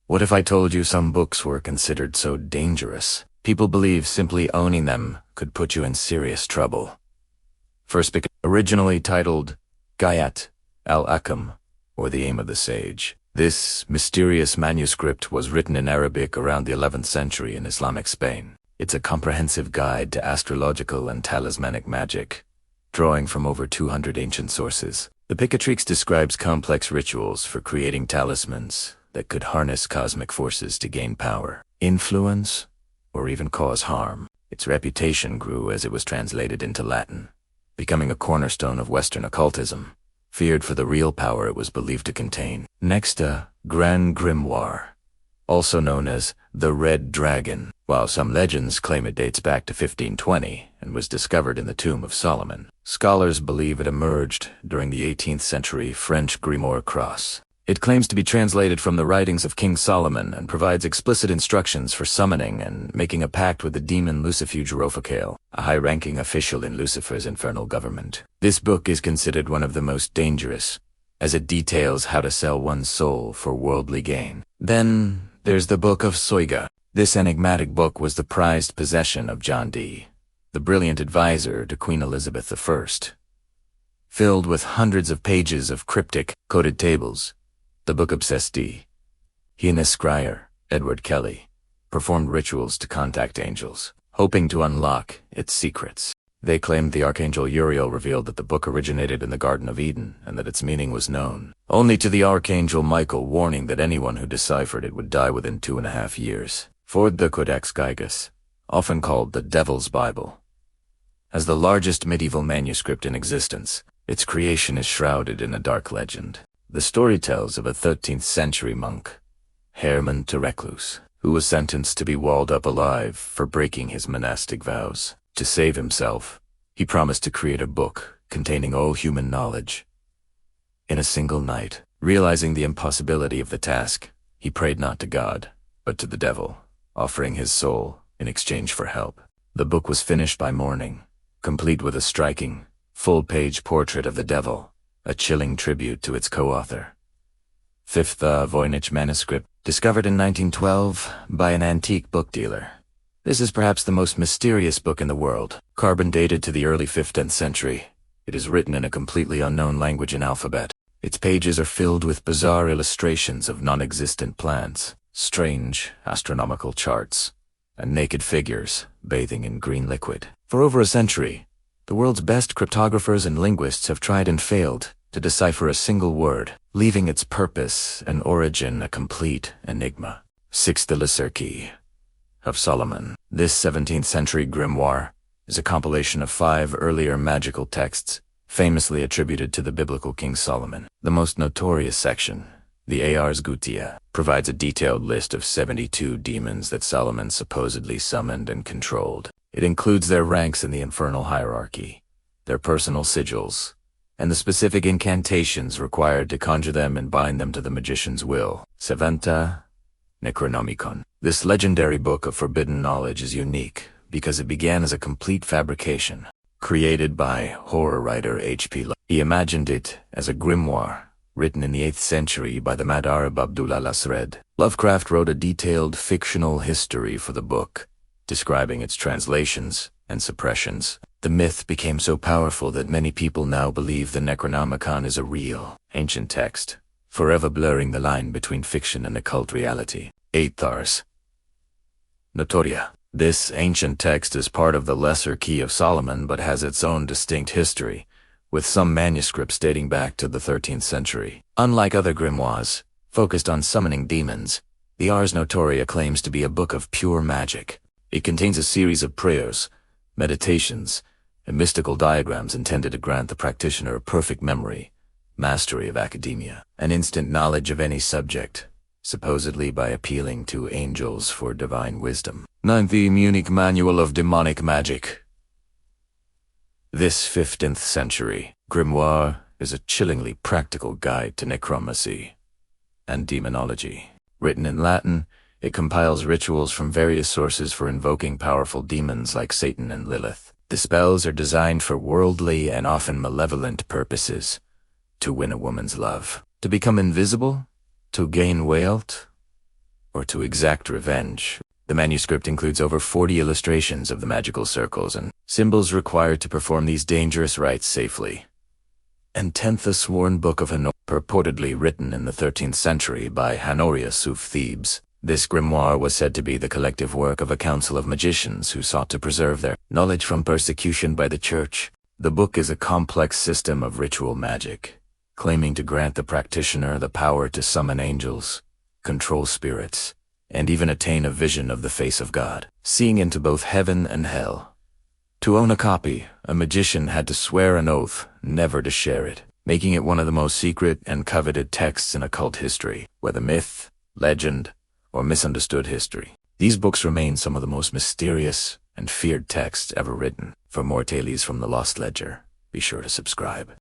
What if I told you some books were considered so dangerous? People believe simply owning them could put you in serious trouble. First book, originally titled Gayat al-Akam, or The Aim of the Sage. This mysterious manuscript was written in Arabic around the 11th century in Islamic Spain. It's a comprehensive guide to astrological and talismanic magic, drawing from over 200 ancient sources. The Picatrix describes complex rituals for creating talismans that could harness cosmic forces to gain power, influence, or even cause harm. Its reputation grew as it was translated into Latin, becoming a cornerstone of Western occultism, feared for the real power it was believed to contain. Next, Grand Grimoire, also known as the Red Dragon, while some legends claim it dates back to 1520 and was discovered in the tomb of Solomon. Scholars believe it emerged during the 18th century French Grimoire cross. It claims to be translated from the writings of King Solomon and provides explicit instructions for summoning and making a pact with the demon Lucifuge Rofacael, a high-ranking official in Lucifer's infernal government. This book is considered one of the most dangerous, as it details how to sell one's soul for worldly gain. Then there's the Book of Soyga. This enigmatic book was the prized possession of John Dee, the brilliant advisor to Queen Elizabeth I. Filled with hundreds of pages of cryptic, coded tables, the book obsessed Dee. He and his scryer, Edward Kelly, performed rituals to contact angels, hoping to unlock its secrets. They claimed the archangel Uriel revealed that the book originated in the Garden of Eden and that its meaning was known only to the archangel Michael, warning that anyone who deciphered it would die within 2.5 years. For the Codex Gigas, often called the Devil's Bible, as the largest medieval manuscript in existence, its creation is shrouded in a dark legend. The story tells of a 13th century monk, Hermann the Recluse, who was sentenced to be walled up alive for breaking his monastic vows. To save himself, he promised to create a book containing all human knowledge. In a single night, realizing the impossibility of the task, he prayed not to God, but to the devil, offering his soul in exchange for help. The book was finished by morning, complete with a striking, full-page portrait of the devil, a chilling tribute to its co-author. Fifth, Voynich Manuscript, discovered in 1912 by an antique book dealer. This is perhaps the most mysterious book in the world. Carbon dated to the early 15th century, it is written in a completely unknown language and alphabet. Its pages are filled with bizarre illustrations of non-existent plants, strange astronomical charts, and naked figures bathing in green liquid. For over a century, the world's best cryptographers and linguists have tried and failed to decipher a single word, leaving its purpose and origin a complete enigma. Sixth, the Lyserkey of Solomon. This 17th century grimoire is a compilation of 5 earlier magical texts famously attributed to the biblical King Solomon. The most notorious section, the Ars Notoria, provides a detailed list of 72 demons that Solomon supposedly summoned and controlled. It includes their ranks in the infernal hierarchy, their personal sigils, and the specific incantations required to conjure them and bind them to the magician's will. Seventh, Necronomicon. This legendary book of forbidden knowledge is unique because it began as a complete fabrication, created by horror writer H.P. Lovecraft. He imagined it as a grimoire, written in the 8th century by the Mad Arab Abdul al-Asred. Lovecraft wrote a detailed fictional history for the book, describing its translations and suppressions. The myth became so powerful that many people now believe the Necronomicon is a real, ancient text, forever blurring the line between fiction and occult reality. 8th, Ars Notoria. This ancient text is part of the Lesser Key of Solomon but has its own distinct history, with some manuscripts dating back to the 13th century. Unlike other grimoires, focused on summoning demons, the Ars Notoria claims to be a book of pure magic. It contains a series of prayers, meditations, and mystical diagrams intended to grant the practitioner a perfect memory, mastery of academia, and instant knowledge of any subject, supposedly by appealing to angels for divine wisdom. 9th, the Munich Manual of Demonic Magic. This 15th century grimoire is a chillingly practical guide to necromancy and demonology. Written in Latin, it compiles rituals from various sources for invoking powerful demons like Satan and Lilith. The spells are designed for worldly and often malevolent purposes: to win a woman's love, to become invisible, to gain wealth, or to exact revenge. The manuscript includes over 40 illustrations of the magical circles and symbols required to perform these dangerous rites safely. And 10th, the sworn Book of Honorius, purportedly written in the 13th century by Honorius of Thebes. This grimoire was said to be the collective work of a council of magicians who sought to preserve their knowledge from persecution by the church. The book is a complex system of ritual magic, claiming to grant the practitioner the power to summon angels, control spirits, and even attain a vision of the face of God, seeing into both heaven and hell. To own a copy, a magician had to swear an oath never to share it, making it one of the most secret and coveted texts in occult history, whether myth, legend, or misunderstood history. These books remain some of the most mysterious and feared texts ever written. For more tales from the Lost Ledger, be sure to subscribe.